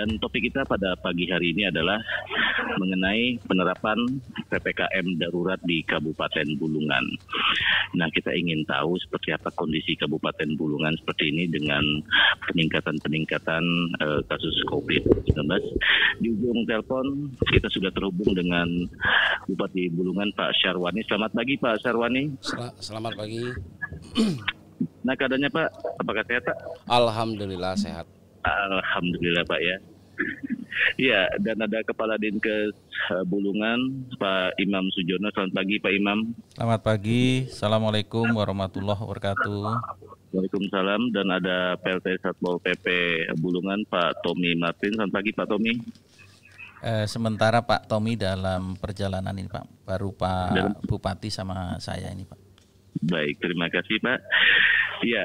Dan topik kita pada pagi hari ini adalah mengenai penerapan PPKM darurat di Kabupaten Bulungan. Nah, kita ingin tahu seperti apa kondisi Kabupaten Bulungan seperti ini dengan peningkatan kasus COVID-19. Di ujung telepon kita sudah terhubung dengan Bupati Bulungan, Pak Syarwani. Selamat pagi, Pak Syarwani. Selamat pagi. Nah, keadaannya Pak, apakah sehat Pak? Alhamdulillah sehat. Alhamdulillah Pak ya. Ya, dan ada Kepala Dinkes Bulungan, Pak Imam Sujono. Selamat pagi Pak Imam. Selamat pagi, Assalamualaikum warahmatullahi wabarakatuh. Waalaikumsalam. Dan ada PLT Satpol PP Bulungan, Pak Tommy Martin. Selamat pagi Pak Tommy. Sementara Pak Tommy dalam perjalanan ini Pak, baru Pak Bupati sama saya ini Pak. Baik, terima kasih Pak. Ya,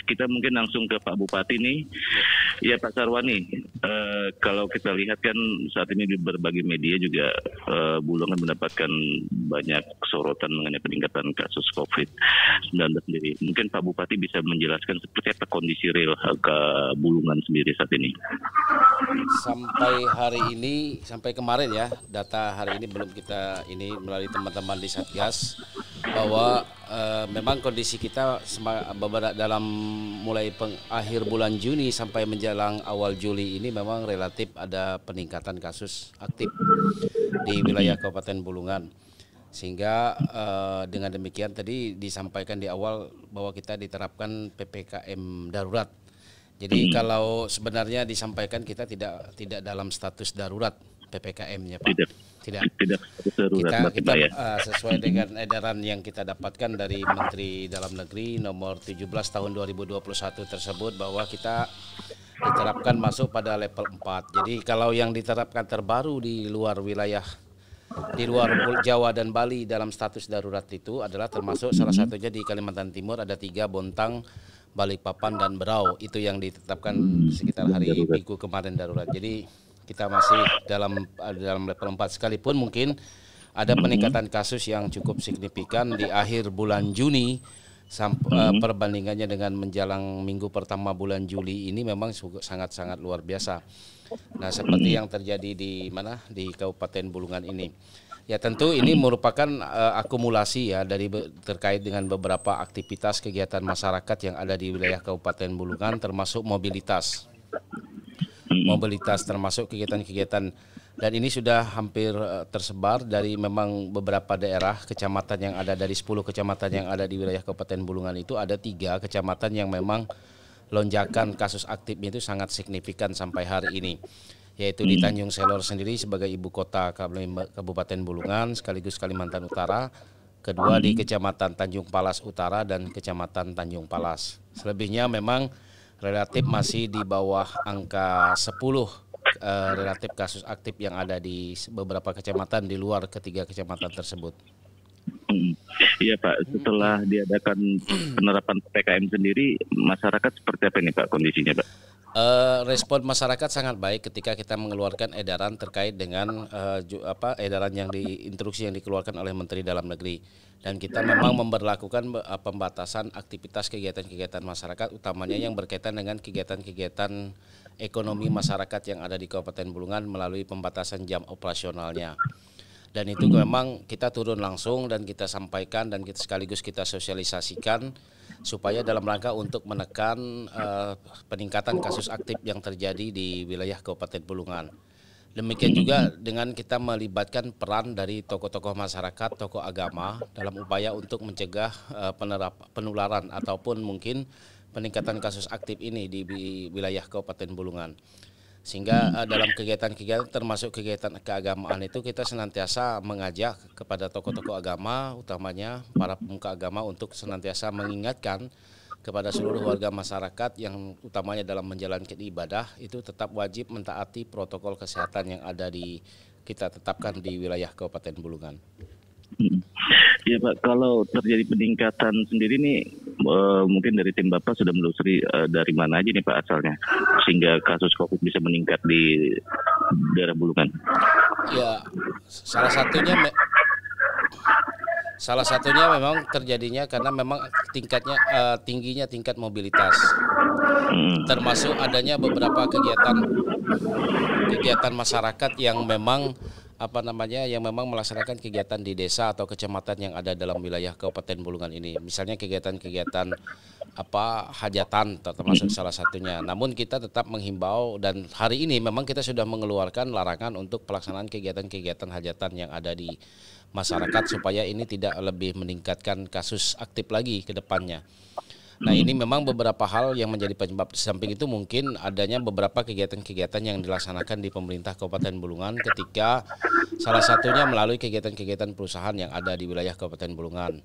kita mungkin langsung ke Pak Bupati nih. Ya Pak Syarwani, kalau kita lihat kan saat ini di berbagai media juga Bulungan mendapatkan banyak sorotan mengenai peningkatan kasus COVID-19 sendiri. Mungkin Pak Bupati bisa menjelaskan seperti apa kondisi real ke Bulungan sendiri saat ini. Sampai hari ini, sampai kemarin ya, data hari ini belum kita ini melalui teman-teman di Satgas bahwa memang kondisi kita dalam mulai akhir bulan Juni sampai menjelang awal Juli ini memang relatif ada peningkatan kasus aktif di wilayah Kabupaten Bulungan. Sehingga dengan demikian tadi disampaikan di awal bahwa kita diterapkan PPKM darurat. Jadi kalau sebenarnya disampaikan kita tidak dalam status darurat PPKM-nya Pak. Tidak kita sesuai dengan edaran yang kita dapatkan dari Menteri Dalam Negeri nomor 17 tahun 2021 tersebut bahwa kita diterapkan masuk pada level 4. Jadi kalau yang diterapkan terbaru di luar wilayah, di luar Jawa dan Bali dalam status darurat itu adalah termasuk salah satunya di Kalimantan Timur ada 3, Bontang, Balikpapan dan Berau. Itu yang ditetapkan sekitar hari Minggu kemarin darurat. Jadi kita masih dalam level 4 sekalipun mungkin ada peningkatan kasus yang cukup signifikan di akhir bulan Juni perbandingannya dengan menjelang minggu pertama bulan Juli ini memang sangat-sangat luar biasa. Nah, seperti yang terjadi di Kabupaten Bulungan ini. Ya tentu ini merupakan akumulasi ya dari terkait dengan beberapa aktivitas kegiatan masyarakat yang ada di wilayah Kabupaten Bulungan termasuk mobilitas termasuk kegiatan-kegiatan, dan ini sudah hampir tersebar dari memang beberapa daerah kecamatan yang ada dari 10 kecamatan yang ada di wilayah Kabupaten Bulungan itu ada 3 kecamatan yang memang lonjakan kasus aktifnya itu sangat signifikan sampai hari ini, yaitu di Tanjung Selor sendiri sebagai ibu kota Kabupaten Bulungan sekaligus Kalimantan Utara, kedua di Kecamatan Tanjung Palas Utara dan Kecamatan Tanjung Palas. Selebihnya memang relatif masih di bawah angka 10 relatif kasus aktif yang ada di beberapa kecamatan di luar ketiga kecamatan tersebut. Iya Pak, setelah diadakan penerapan PPKM sendiri, masyarakat seperti apa ini Pak kondisinya Pak? Respon masyarakat sangat baik ketika kita mengeluarkan edaran terkait dengan edaran instruksi yang dikeluarkan oleh Menteri Dalam Negeri, dan kita memang memberlakukan pembatasan aktivitas kegiatan-kegiatan masyarakat utamanya yang berkaitan dengan kegiatan-kegiatan ekonomi masyarakat yang ada di Kabupaten Bulungan melalui pembatasan jam operasionalnya. Dan itu memang kita turun langsung dan kita sampaikan dan sekaligus kita sosialisasikan supaya dalam rangka untuk menekan peningkatan kasus aktif yang terjadi di wilayah Kabupaten Bulungan. Demikian juga dengan kita melibatkan peran dari tokoh-tokoh masyarakat, tokoh agama dalam upaya untuk mencegah penularan ataupun mungkin peningkatan kasus aktif ini di wilayah Kabupaten Bulungan. Sehingga dalam kegiatan-kegiatan termasuk kegiatan keagamaan itu kita senantiasa mengajak kepada tokoh-tokoh agama, utamanya para pemuka agama untuk senantiasa mengingatkan kepada seluruh warga masyarakat yang utamanya dalam menjalankan ibadah itu tetap wajib mentaati protokol kesehatan yang ada kita tetapkan di wilayah Kabupaten Bulungan. Ya Pak, kalau terjadi peningkatan sendiri nih, mungkin dari tim Bapak sudah menelusuri dari mana aja nih Pak asalnya, sehingga kasus COVID bisa meningkat di daerah Bulungan? Ya, salah satunya memang terjadinya karena memang tingginya tingkat mobilitas. termasuk adanya beberapa kegiatan masyarakat yang memang yang memang melaksanakan kegiatan di desa atau kecamatan yang ada dalam wilayah Kabupaten Bulungan ini. Misalnya kegiatan-kegiatan hajatan termasuk salah satunya. Namun kita tetap menghimbau, dan hari ini memang kita sudah mengeluarkan larangan untuk pelaksanaan kegiatan-kegiatan hajatan yang ada di masyarakat supaya ini tidak lebih meningkatkan kasus aktif lagi ke depannya. Nah, ini memang beberapa hal yang menjadi penyebab. Di samping itu mungkin adanya beberapa kegiatan-kegiatan yang dilaksanakan di pemerintah Kabupaten Bulungan ketika salah satunya melalui kegiatan-kegiatan perusahaan yang ada di wilayah Kabupaten Bulungan.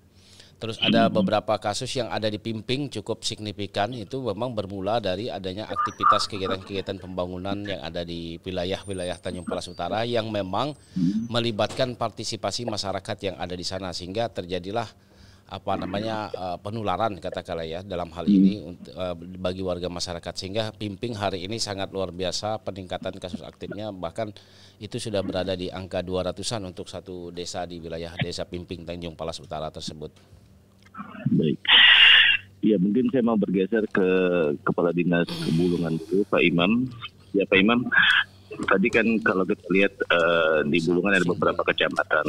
Terus ada beberapa kasus yang ada di Pimping cukup signifikan, itu memang bermula dari adanya aktivitas kegiatan-kegiatan pembangunan yang ada di wilayah-wilayah Tanjung Palas Utara yang memang melibatkan partisipasi masyarakat yang ada di sana, sehingga terjadilah penularan katakanlah ya dalam hal ini bagi warga masyarakat, sehingga Pimping hari ini sangat luar biasa peningkatan kasus aktifnya, bahkan itu sudah berada di angka 200-an untuk satu desa di wilayah desa Pimping Tanjung Palas Utara tersebut. Baik. Ya, mungkin saya mau bergeser ke Kepala Dinas Bulungan itu, Pak Imam. Ya, Pak Imam, tadi kan kalau kita lihat di Bulungan ada beberapa kecamatan.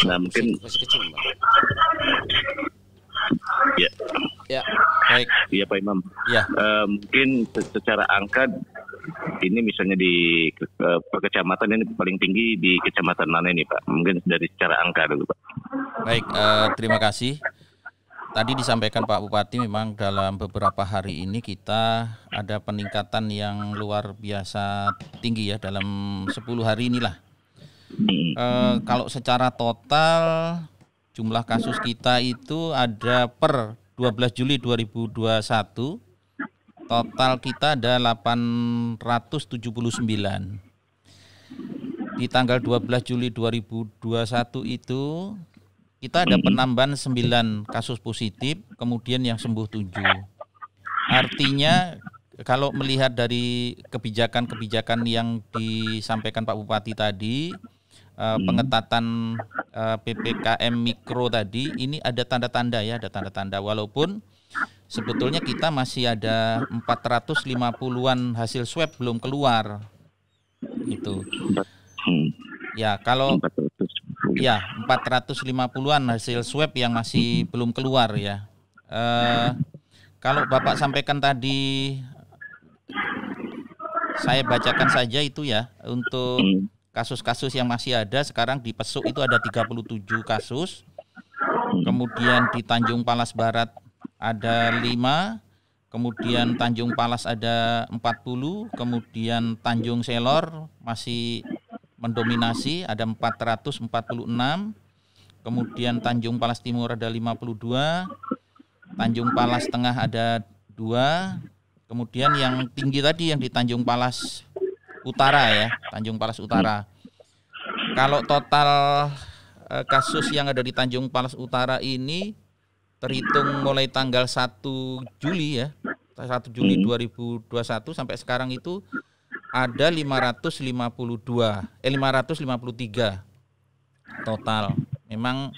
Nah, mungkin ya, baik. Iya, Pak Imam. Ya. Mungkin secara angka ini misalnya di kecamatan ini paling tinggi di kecamatan mana ini, Pak? Mungkin dari secara angka dulu, Pak. Baik, terima kasih. Tadi disampaikan Pak Bupati, memang dalam beberapa hari ini kita ada peningkatan yang luar biasa tinggi ya dalam 10 hari inilah. Kalau secara total jumlah kasus kita itu ada per 12 Juli 2021, total kita ada 879. Di tanggal 12 Juli 2021 itu kita ada penambahan 9 kasus positif, kemudian yang sembuh 7. Artinya kalau melihat dari kebijakan-kebijakan yang disampaikan Pak Bupati tadi, pengetatan PPKM mikro tadi, ini ada tanda-tanda ya, ada tanda-tanda, walaupun sebetulnya kita masih ada 450-an hasil swab belum keluar. Itu. Ya, kalau 450-an hasil swab yang masih belum keluar ya. Kalau Bapak sampaikan tadi, saya bacakan saja itu ya, untuk kasus-kasus yang masih ada sekarang di Pesuk itu ada 37 kasus. Kemudian di Tanjung Palas Barat ada 5, kemudian Tanjung Palas ada 40, kemudian Tanjung Selor masih mendominasi ada 446, kemudian Tanjung Palas Timur ada 52, Tanjung Palas Tengah ada 2, kemudian yang tinggi tadi yang di Tanjung Palas Utara ya, Tanjung Palas Utara. Kalau total kasus yang ada di Tanjung Palas Utara ini terhitung mulai tanggal 1 Juli ya, 1 Juli 2021 sampai sekarang itu ada 553 total. Memang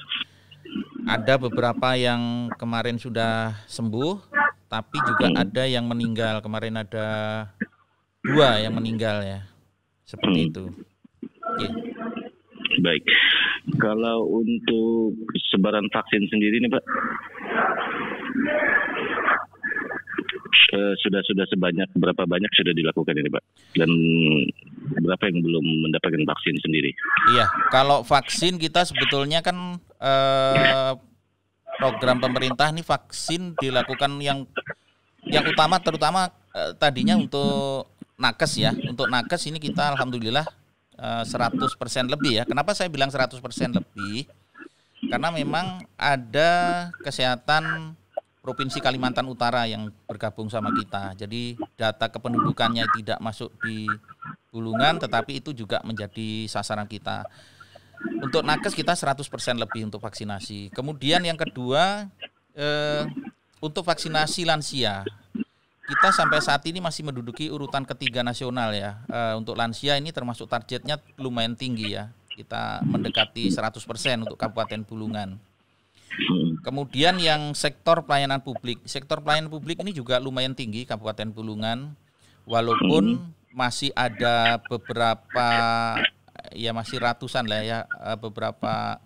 ada beberapa yang kemarin sudah sembuh, tapi juga ada yang meninggal. Kemarin ada 2 yang meninggal ya, seperti itu. Oke. Baik. Kalau untuk sebaran vaksin sendiri nih, Pak, sudah berapa banyak sudah dilakukan ini, Pak? Dan berapa yang belum mendapatkan vaksin sendiri? Iya, kalau vaksin kita sebetulnya kan program pemerintah nih vaksin dilakukan yang utama terutama tadinya untuk nakes ya. Untuk nakes ini kita alhamdulillah 100% lebih ya. Kenapa saya bilang 100% lebih? Karena memang ada kesehatan Provinsi Kalimantan Utara yang bergabung sama kita. Jadi data kependudukannya tidak masuk di Bulungan, tetapi itu juga menjadi sasaran kita. Untuk nakes kita 100% lebih untuk vaksinasi. Kemudian yang kedua, untuk vaksinasi lansia, kita sampai saat ini masih menduduki urutan ketiga nasional ya. Untuk lansia ini termasuk targetnya lumayan tinggi ya. Kita mendekati 100% untuk Kabupaten Bulungan. Kemudian yang sektor pelayanan publik ini juga lumayan tinggi Kabupaten Bulungan, walaupun masih ada beberapa, ya masih ratusan lah ya, beberapa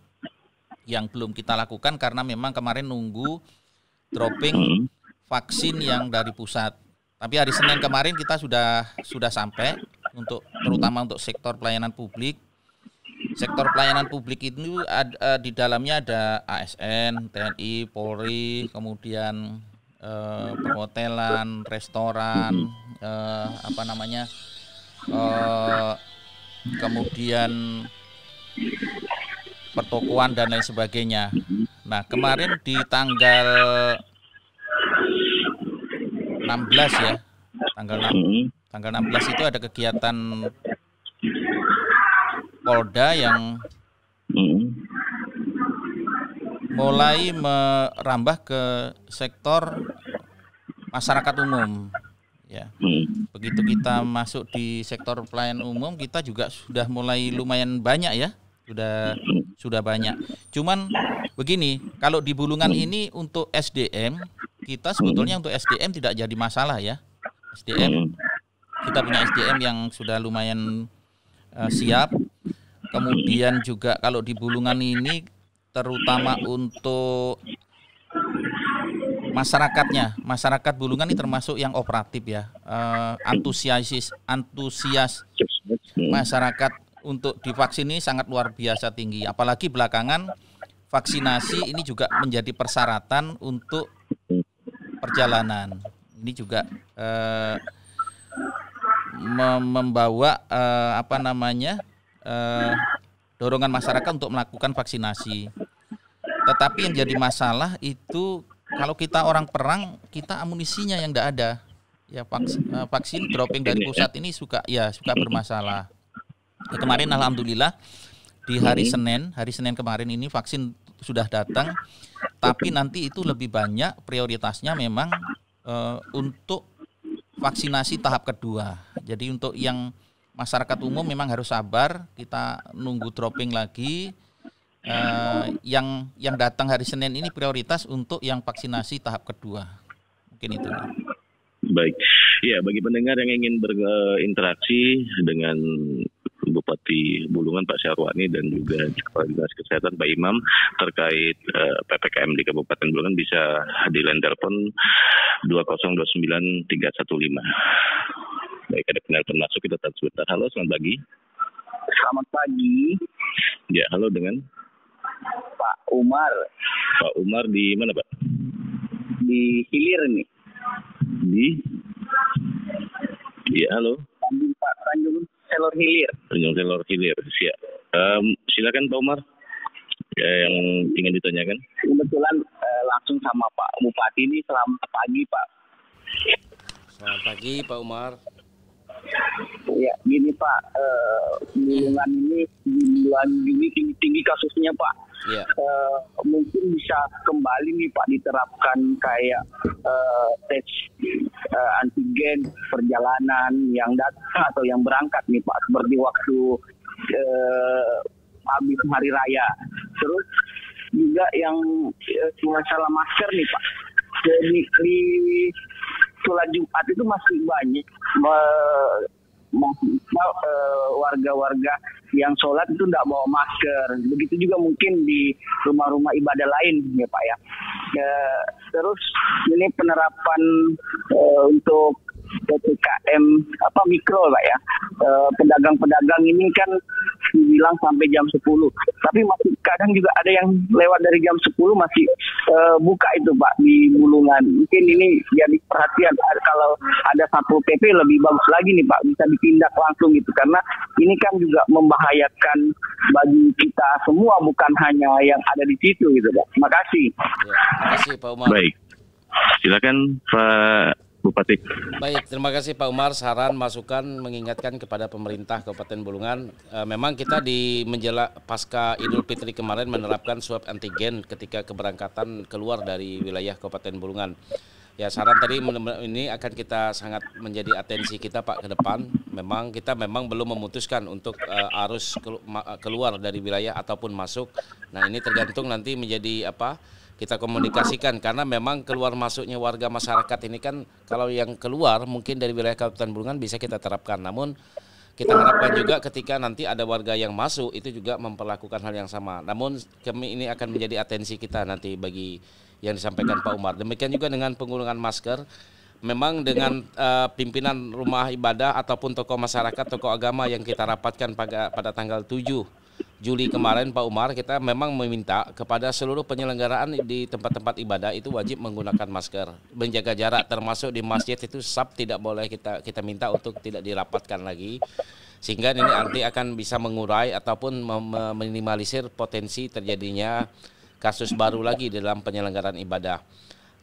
yang belum kita lakukan karena memang kemarin nunggu dropping vaksin yang dari pusat. Tapi hari Senin kemarin kita sudah sampai terutama untuk sektor pelayanan publik. Sektor pelayanan publik itu di dalamnya ada ASN, TNI, Polri, kemudian perhotelan, restoran, kemudian pertokoan dan lain sebagainya. Nah, kemarin di tanggal 16 ya, tanggal 16 itu ada kegiatan Polda yang mulai merambah ke sektor masyarakat umum. Ya, begitu kita masuk di sektor pelayanan umum, kita juga sudah mulai lumayan banyak ya, sudah banyak. Cuman begini, kalau di Bulungan ini untuk SDM, kita sebetulnya untuk SDM tidak jadi masalah ya. Kita punya SDM yang sudah lumayan siap. Kemudian juga kalau di Bulungan ini terutama untuk masyarakat Bulungan ini termasuk yang operatif ya, antusias masyarakat untuk divaksin ini sangat luar biasa tinggi. Apalagi belakangan vaksinasi ini juga menjadi persyaratan untuk perjalanan. Ini juga membawa dorongan masyarakat untuk melakukan vaksinasi. Tetapi yang jadi masalah itu kalau kita orang perang, kita amunisinya yang tidak ada. Ya vaksin dropping dari pusat ini suka bermasalah. Ya, kemarin alhamdulillah di hari Senin kemarin ini vaksin sudah datang, tapi nanti itu lebih banyak prioritasnya memang untuk vaksinasi tahap kedua. Jadi untuk yang masyarakat umum memang harus sabar, kita nunggu dropping lagi. Yang datang hari Senin ini prioritas untuk yang vaksinasi tahap kedua. Mungkin itu. Baik. Ya, bagi pendengar yang ingin berinteraksi dengan Bupati Bulungan Pak Syarwani dan juga Kepala Dinas Kesehatan Pak Imam terkait PPKM di Kabupaten Bulungan bisa di line telepon 2029315. Baik, ada penelpon masuk, kita tahan sebentar. Halo, selamat pagi. Selamat pagi. Ya, halo dengan Pak Umar. Pak Umar di mana, Pak? Di Hilir nih. Ya, halo. Tanjung Selor Hilir. Tanjung Selor Hilir, siap. Silakan Pak Umar. Ya, yang ingin ditanyakan. Kebetulan langsung sama Pak Bupati ini. Selamat pagi, Pak. Selamat pagi, Pak Umar. Ya, gini Pak, Bulungan ini di bulan Juni tinggi kasusnya Pak. Ya. Mungkin bisa kembali nih Pak diterapkan kayak tes antigen perjalanan yang datang atau yang berangkat nih Pak, seperti waktu habis hari raya. Terus juga yang masalah masker nih Pak. Jadi di sholat Jumat itu masih banyak warga-warga yang sholat itu tidak bawa masker. Begitu juga mungkin di rumah-rumah ibadah lain ya Pak ya. Terus ini penerapan untuk PPKM mikro Pak ya. Pedagang-pedagang ini kan dibilang sampai jam 10. Tapi masih kadang juga ada yang lewat dari jam 10 masih buka itu Pak di Bulungan. Mungkin ini jadi perhatian kalau ada Satpol PP lebih bagus lagi nih Pak, bisa ditindak langsung gitu, karena ini kan juga membahayakan bagi kita semua, bukan hanya yang ada di situ gitu Pak. Terima kasih. Ya, terima kasih Pak Umar. Baik. Silakan Pak Bupati. Baik, terima kasih Pak Umar. Saran, masukan, mengingatkan kepada pemerintah Kabupaten Bulungan. Memang kita di menjelang pasca Idul Fitri kemarin menerapkan swab antigen ketika keberangkatan keluar dari wilayah Kabupaten Bulungan. Ya, saran tadi ini akan kita sangat menjadi atensi kita Pak ke depan. Kita memang belum memutuskan untuk arus keluar dari wilayah ataupun masuk. Nah, ini tergantung nanti menjadi apa kita komunikasikan, karena memang keluar masuknya warga masyarakat ini kan kalau yang keluar mungkin dari wilayah Kabupaten Bulungan bisa kita terapkan. Namun kita harapkan juga ketika nanti ada warga yang masuk itu juga memperlakukan hal yang sama. Namun kami ini akan menjadi atensi kita nanti bagi yang disampaikan Pak Umar. Demikian juga dengan penggunaan masker. Memang dengan pimpinan rumah ibadah ataupun tokoh masyarakat, tokoh agama yang kita rapatkan pada tanggal 7 Juli kemarin Pak Umar, kita memang meminta kepada seluruh penyelenggaraan di tempat-tempat ibadah itu wajib menggunakan masker, menjaga jarak, termasuk di masjid itu tidak boleh kita minta untuk tidak dirapatkan lagi, sehingga ini nanti akan bisa mengurai ataupun meminimalisir potensi terjadinya kasus baru lagi dalam penyelenggaraan ibadah.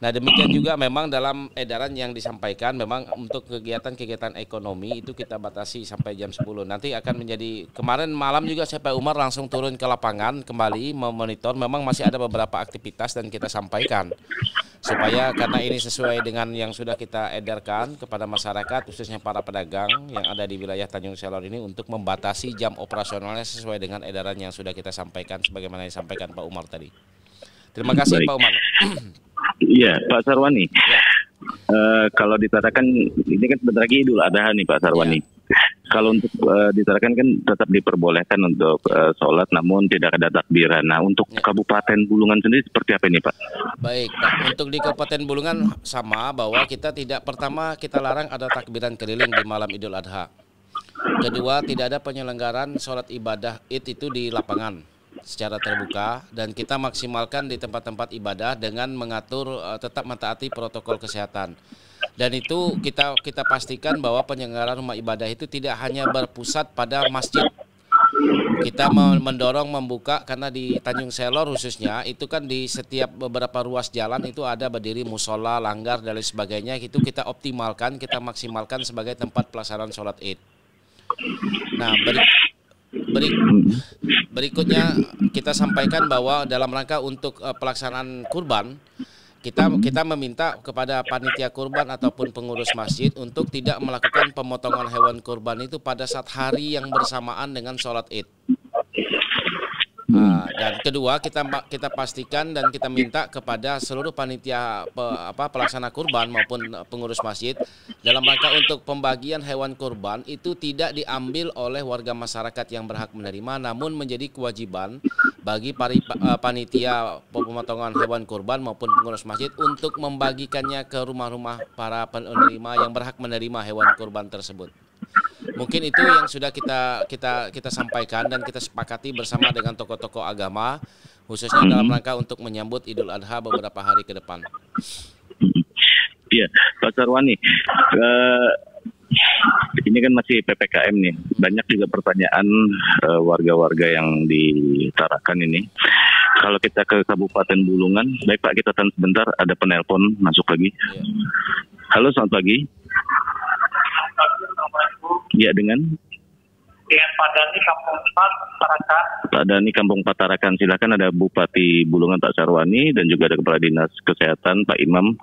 Nah, demikian juga memang dalam edaran yang disampaikan memang untuk kegiatan-kegiatan ekonomi itu kita batasi sampai jam 10. Nanti akan menjadi, kemarin malam juga saya Pak Umar langsung turun ke lapangan kembali memonitor, memang masih ada beberapa aktivitas dan kita sampaikan. Supaya karena ini sesuai dengan yang sudah kita edarkan kepada masyarakat khususnya para pedagang yang ada di wilayah Tanjung Selor ini untuk membatasi jam operasionalnya sesuai dengan edaran yang sudah kita sampaikan sebagaimana disampaikan Pak Umar tadi. Terima kasih. Baik. Pak Umar. Iya, Pak Sarwani. Ya. Kalau ditarakan ini kan sebentar lagi Idul Adha nih Pak Sarwani. Ya. Kalau untuk ditarakan kan tetap diperbolehkan untuk sholat, namun tidak ada takbiran. Nah, untuk Kabupaten Bulungan sendiri seperti apa ini Pak? Baik, Pak. Untuk di Kabupaten Bulungan sama, bahwa kita pertama kita larang ada takbiran keliling di malam Idul Adha. Kedua, tidak ada penyelenggaraan sholat ibadah Id itu di lapangan secara terbuka, dan kita maksimalkan di tempat-tempat ibadah dengan mengatur tetap mentaati protokol kesehatan. Dan itu kita pastikan bahwa penyelenggaraan rumah ibadah itu tidak hanya berpusat pada masjid. Kita mendorong membuka, karena di Tanjung Selor khususnya itu kan di setiap beberapa ruas jalan itu ada berdiri musola, langgar dan lain sebagainya. Itu kita optimalkan, kita maksimalkan sebagai tempat pelaksanaan sholat Id. Nah, berikutnya kita sampaikan bahwa dalam rangka untuk pelaksanaan kurban, kita meminta kepada panitia kurban ataupun pengurus masjid untuk tidak melakukan pemotongan hewan kurban itu pada saat hari yang bersamaan dengan sholat Id. Dan kedua, kita pastikan dan kita minta kepada seluruh panitia pelaksana kurban maupun pengurus masjid dalam rangka untuk pembagian hewan kurban itu tidak diambil oleh warga masyarakat yang berhak menerima, namun menjadi kewajiban bagi panitia pemotongan hewan kurban maupun pengurus masjid untuk membagikannya ke rumah-rumah para penerima yang berhak menerima hewan kurban tersebut. Mungkin itu yang sudah kita sampaikan dan kita sepakati bersama dengan tokoh-tokoh agama, khususnya dalam rangka untuk menyambut Idul Adha beberapa hari ke depan. Iya, Pak Sarwani, ini kan masih PPKM nih. Banyak juga pertanyaan warga-warga yang ditarakan ini. Kalau kita ke Kabupaten Bulungan, baik Pak, kita tahan sebentar, ada penelpon masuk lagi. Ya. Halo, selamat pagi. Ya, dengan Pak Dani Kampung Patarakan. Pak Dani Kampung Patarakan, silakan, ada Bupati Bulungan Pak Sarwani dan juga ada Kepala Dinas Kesehatan Pak Imam.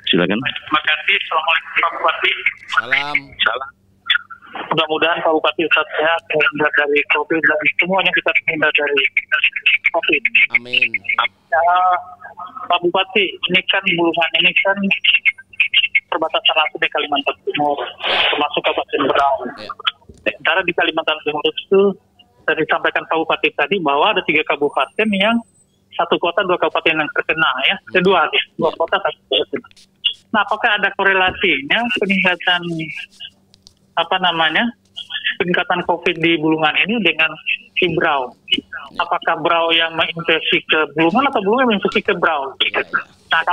Silakan. Terima kasih. Assalamualaikum Pak Bupati. Salam. Mudah-mudahan Pak Bupati tetap sehat, terhindar dari COVID dan semuanya kita terhindar dari COVID. Amin. Pak Bupati, ini kan Bulungan ini kan perbatasan langsung di Kalimantan Timur, termasuk Kabupaten Berau. Sementara di Kalimantan Timur itu tadi disampaikan Pak Bupati tadi bahwa ada 3 kabupaten yang 1 kota 2 kabupaten yang terkena ya, dua kota 1 kabupaten. Nah, apakah ada korelasinya peningkatan peningkatan COVID di Bulungan ini dengan si Berau? Apakah Berau yang menginfeksi ke Bulungan atau Bulungan yang menginfeksi ke Berau? Nah,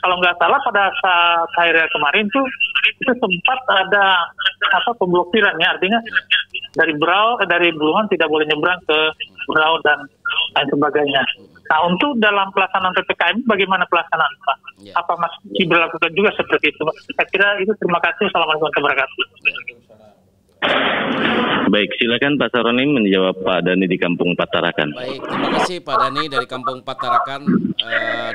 kalau nggak salah pada saat hari kemarin tuh itu sempat ada pemblokiran ya, artinya dari Bulungan tidak boleh nyebrang ke Berau dan lain sebagainya. Nah, untuk dalam pelaksanaan PPKM bagaimana pelaksanaan Pak? Ya. Apa masih diberlakukan juga seperti itu? Saya kira itu. Terima kasih. Assalamualaikum warahmatullahi wabarakatuh. Baik, silakan Pak Saroni menjawab Pak Dani di Kampung Patarakan. Baik, terima kasih Pak Dani dari Kampung Patarakan.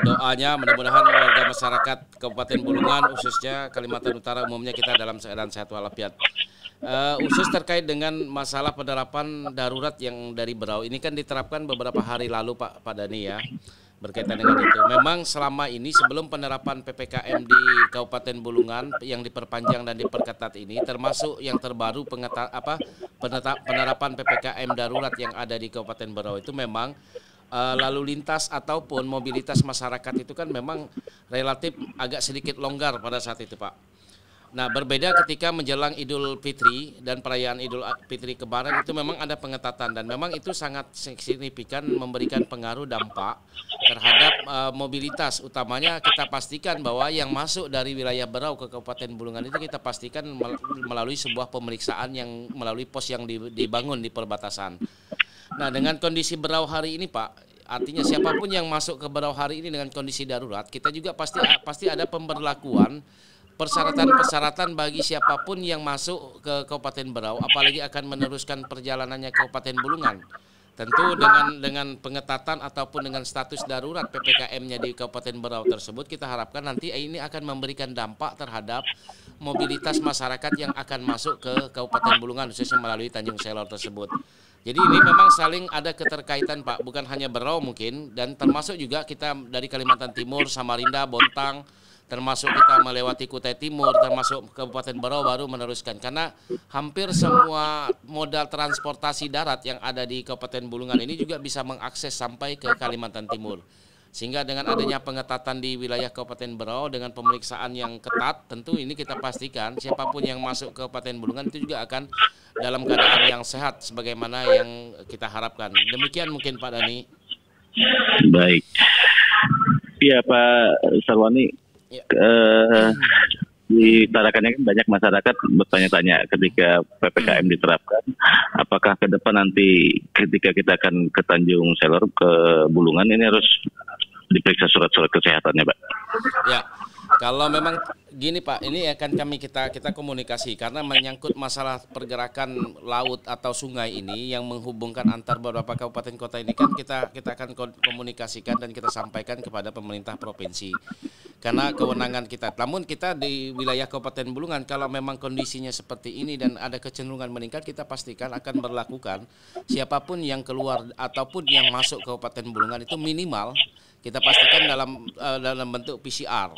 Doanya mudah-mudahan warga masyarakat Kabupaten Bulungan, khususnya Kalimantan Utara umumnya kita dalam keadaan sehat walafiat. Khusus terkait dengan masalah penerapan darurat yang dari Berau, ini kan diterapkan beberapa hari lalu Pak Dani ya. Berkaitan dengan itu, memang selama ini sebelum penerapan PPKM di Kabupaten Bulungan yang diperpanjang dan diperketat ini, termasuk yang terbaru penerapan PPKM darurat yang ada di Kabupaten Berau itu memang lalu lintas ataupun mobilitas masyarakat itu kan memang relatif agak sedikit longgar pada saat itu Pak. Nah, berbeda ketika menjelang Idul Fitri dan perayaan Idul Fitri kemarin itu memang ada pengetatan dan memang itu sangat signifikan memberikan pengaruh dampak terhadap mobilitas. Utamanya kita pastikan bahwa yang masuk dari wilayah Berau ke Kabupaten Bulungan itu kita pastikan melalui sebuah pemeriksaan yang melalui pos yang dibangun di perbatasan. Nah, dengan kondisi Berau hari ini Pak, artinya siapapun yang masuk ke Berau hari ini dengan kondisi darurat, kita juga pasti ada pemberlakuan persyaratan bagi siapapun yang masuk ke Kabupaten Berau, apalagi akan meneruskan perjalanannya ke Kabupaten Bulungan. Tentu dengan pengetatan ataupun dengan status darurat PPKM-nya di Kabupaten Berau tersebut, kita harapkan nanti ini akan memberikan dampak terhadap mobilitas masyarakat yang akan masuk ke Kabupaten Bulungan, khususnya melalui Tanjung Selor tersebut. Jadi ini memang saling ada keterkaitan Pak, bukan hanya Berau mungkin, dan termasuk juga kita dari Kalimantan Timur, Samarinda, Bontang, termasuk kita melewati Kutai Timur, termasuk Kabupaten Berau baru meneruskan. Karena hampir semua modal transportasi darat yang ada di Kabupaten Bulungan ini juga bisa mengakses sampai ke Kalimantan Timur. Sehingga dengan adanya pengetatan di wilayah Kabupaten Berau dengan pemeriksaan yang ketat, tentu ini kita pastikan siapapun yang masuk ke Kabupaten Bulungan itu juga akan dalam keadaan yang sehat sebagaimana yang kita harapkan. Demikian mungkin Pak Dani. Baik. Iya Pak Sarwani. Di Tarakan kan banyak masyarakat bertanya-tanya ketika PPKM diterapkan, apakah ke depan nanti ketika kita akan ke Tanjung Selor, ke Bulungan ini harus diperiksa surat-surat kesehatannya Pak? Ya, kalau memang gini Pak, ini akan kita komunikasi karena menyangkut masalah pergerakan laut atau sungai ini yang menghubungkan antar beberapa kabupaten kota ini kan kita akan komunikasikan dan kita sampaikan kepada pemerintah provinsi. Karena kewenangan kita. Namun kita di wilayah Kabupaten Bulungan kalau memang kondisinya seperti ini dan ada kecenderungan meningkat, kita pastikan akan berlakukan siapapun yang keluar ataupun yang masuk ke Kabupaten Bulungan itu minimal kita pastikan dalam bentuk PCR.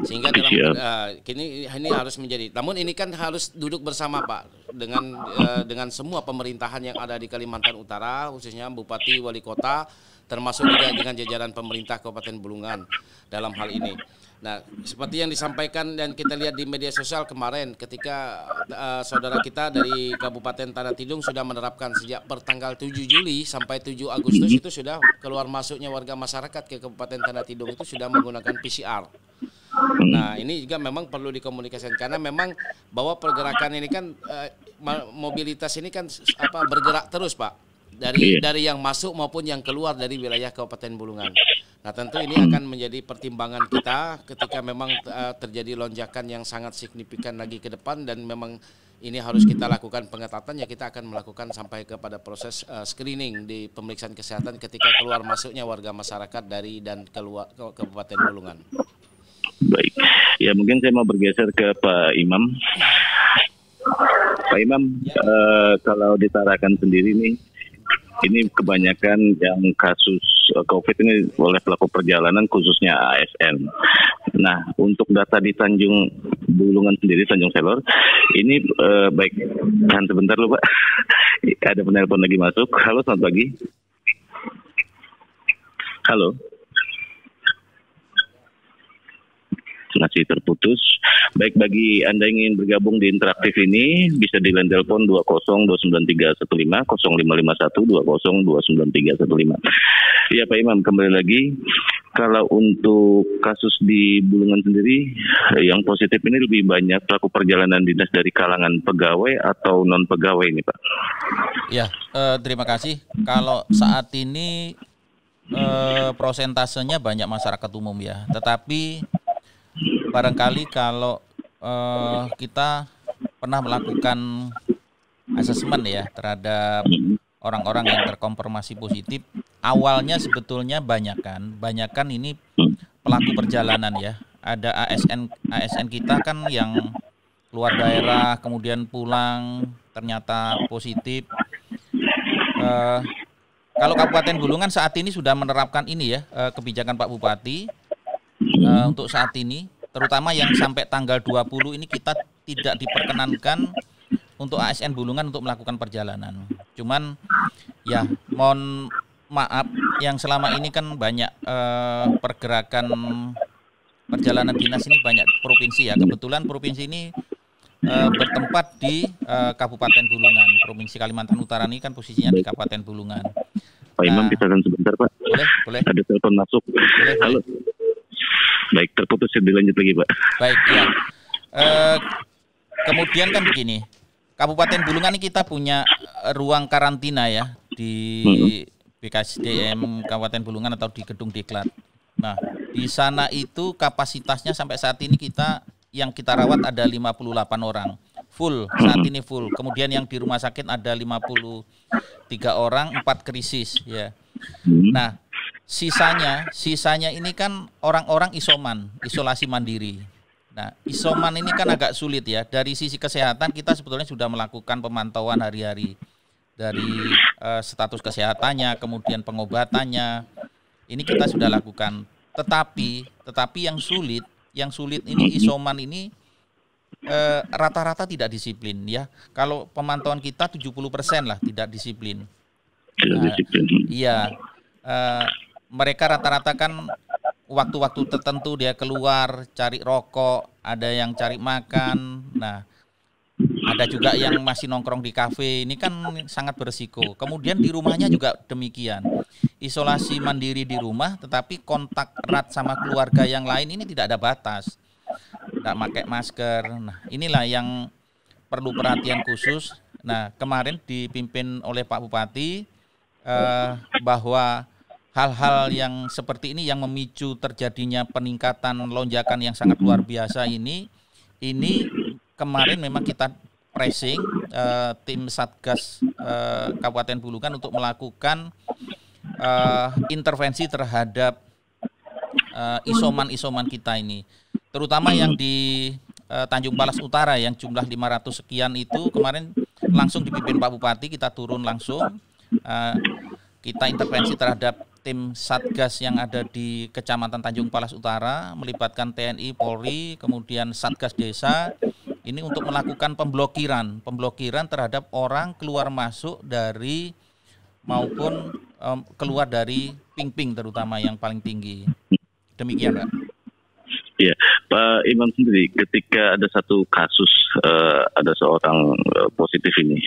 Sehingga ini harus menjadi. Namun ini kan harus duduk bersama Pak dengan semua pemerintahan yang ada di Kalimantan Utara, khususnya Bupati, Wali Kota, termasuk juga dengan jajaran pemerintah Kabupaten Bulungan dalam hal ini. Nah, seperti yang disampaikan dan kita lihat di media sosial kemarin ketika saudara kita dari Kabupaten Tanah Tidung sudah menerapkan sejak pertanggal 7 Juli sampai 7 Agustus itu sudah keluar masuknya warga masyarakat ke Kabupaten Tanah Tidung itu sudah menggunakan PCR. Nah, ini juga memang perlu dikomunikasikan karena memang bahwa pergerakan ini kan mobilitas ini kan bergerak terus Pak. Dari yang masuk maupun yang keluar dari wilayah Kabupaten Bulungan. Nah, tentu ini akan menjadi pertimbangan kita ketika memang terjadi lonjakan yang sangat signifikan lagi ke depan dan memang ini harus kita lakukan pengetatan, ya kita akan melakukan sampai kepada proses screening di pemeriksaan kesehatan ketika keluar masuknya warga masyarakat dari dan keluar ke Kabupaten Bulungan. Baik, ya mungkin saya mau bergeser ke Pak Imam. Pak Imam, kalau di Tarakan sendiri nih, ini kebanyakan yang kasus COVID ini oleh pelaku perjalanan khususnya ASN. Nah, untuk data di Tanjung Bulungan sendiri, Tanjung Selor, ini baik, tahan sebentar lu Pak, ada penelpon lagi masuk. Halo, selamat pagi. Halo. Masih terputus. Baik, bagi Anda yang ingin bergabung di interaktif ini bisa di line telepon 202931505512029315. Ya Pak Imam, kembali lagi, kalau untuk kasus di Bulungan sendiri yang positif ini lebih banyak pelaku perjalanan dinas dari kalangan pegawai atau non pegawai ini Pak? Ya, terima kasih. Kalau saat ini prosentasenya banyak masyarakat umum ya, tetapi barangkali kalau kita pernah melakukan asesmen ya terhadap orang-orang yang terkonfirmasi positif. Awalnya sebetulnya banyakan ini pelaku perjalanan ya. Ada ASN kita kan yang keluar daerah kemudian pulang ternyata positif. Kalau Kabupaten Bulungan saat ini sudah menerapkan ini ya, kebijakan Pak Bupati untuk saat ini, terutama yang sampai tanggal 20 ini kita tidak diperkenankan untuk ASN Bulungan untuk melakukan perjalanan. Cuman ya mohon maaf yang selama ini kan banyak pergerakan perjalanan dinas ini banyak provinsi ya. Kebetulan provinsi ini bertempat di Kabupaten Bulungan. Provinsi Kalimantan Utara ini kan posisinya di Kabupaten Bulungan. Pak Imam bisa kan sebentar Pak? Boleh. Ada telepon masuk. Halo. Baik, terputus, dilanjut lagi Pak. Baik ya. Kemudian kan begini, Kabupaten Bulungan ini kita punya ruang karantina ya di BKSDM Kabupaten Bulungan atau di Gedung Diklat. Nah, di sana itu kapasitasnya sampai saat ini yang kita rawat ada 58 orang. Full, saat ini full. Kemudian yang di rumah sakit ada 53 orang, 4 krisis ya. Nah, sisanya ini kan orang-orang isolasi mandiri. Nah, isoman ini kan agak sulit ya. Dari sisi kesehatan kita sebetulnya sudah melakukan pemantauan hari-hari. Dari status kesehatannya, kemudian pengobatannya. Ini kita sudah lakukan. Tetapi yang sulit ini isoman ini rata-rata tidak disiplin ya. Kalau pemantauan kita 70% lah tidak disiplin. Iya. Mereka rata-rata kan waktu-waktu tertentu dia keluar cari rokok, ada yang cari makan. Nah, ada juga yang masih nongkrong di kafe. Ini kan sangat berisiko. Kemudian di rumahnya juga demikian. Isolasi mandiri di rumah, tetapi kontak erat sama keluarga yang lain ini tidak ada batas. Tidak pakai masker. Nah, inilah yang perlu perhatian khusus. Nah, kemarin dipimpin oleh Pak Bupati bahwa hal-hal yang seperti ini yang memicu terjadinya peningkatan lonjakan yang sangat luar biasa ini kemarin memang kita pressing tim Satgas Kabupaten Bulungan untuk melakukan intervensi terhadap isoman kita ini. Terutama yang di Tanjung Palas Utara yang jumlah 500 sekian itu kemarin langsung dipimpin Pak Bupati, kita turun langsung. Kita intervensi terhadap tim Satgas yang ada di Kecamatan Tanjung Palas Utara, melibatkan TNI, Polri, kemudian Satgas Desa, ini untuk melakukan pemblokiran terhadap orang keluar masuk dari maupun keluar dari ping-ping terutama yang paling tinggi. Demikian, Pak. Ya, Pak Imam sendiri, ketika ada satu kasus ada seorang positif ini,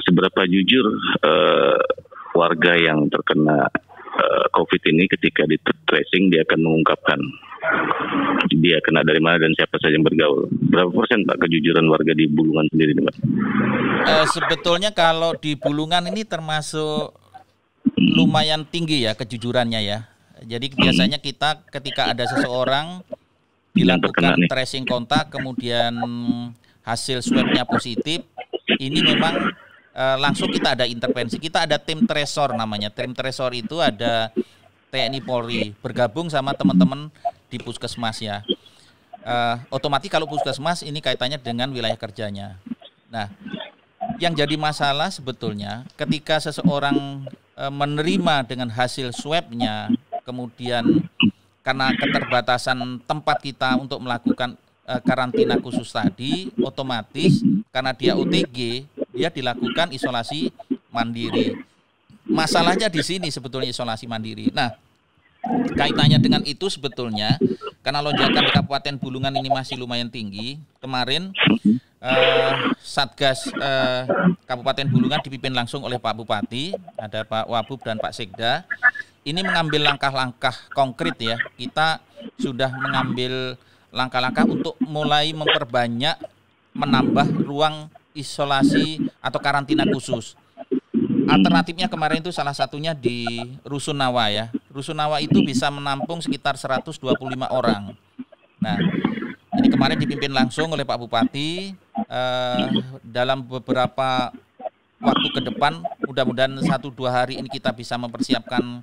seberapa jujur warga yang terkena COVID ini ketika di tracing dia akan mengungkapkan dia kena dari mana dan siapa saja yang bergaul. Berapa persen Pak kejujuran warga di Bulungan sendiri, Pak? Sebetulnya kalau di Bulungan ini termasuk lumayan tinggi ya kejujurannya ya. Jadi biasanya kita ketika ada seseorang dilakukan tracing kontak, kemudian hasil swabnya positif, ini memang langsung kita ada intervensi. Kita ada tim tresor namanya. Tim tresor itu ada TNI Polri bergabung sama teman-teman di puskesmas ya. Otomatis kalau puskesmas ini kaitannya dengan wilayah kerjanya. Nah, yang jadi masalah sebetulnya ketika seseorang menerima dengan hasil swabnya, kemudian karena keterbatasan tempat kita untuk melakukan karantina khusus tadi, otomatis karena dia OTG, dia dilakukan isolasi mandiri. Masalahnya di sini sebetulnya isolasi mandiri. Nah, kaitannya dengan itu sebetulnya karena lonjakan di Kabupaten Bulungan ini masih lumayan tinggi. Kemarin Satgas Kabupaten Bulungan dipimpin langsung oleh Pak Bupati, ada Pak Wabub dan Pak Sekda. Ini mengambil langkah-langkah konkret ya. Kita sudah mengambil langkah-langkah untuk mulai memperbanyak, menambah ruang isolasi atau karantina khusus. Alternatifnya kemarin itu salah satunya di Rusunawa ya. Rusunawa itu bisa menampung sekitar 125 orang. Nah, ini kemarin dipimpin langsung oleh Pak Bupati dalam beberapa waktu ke depan, mudah-mudahan 1-2 hari ini kita bisa mempersiapkan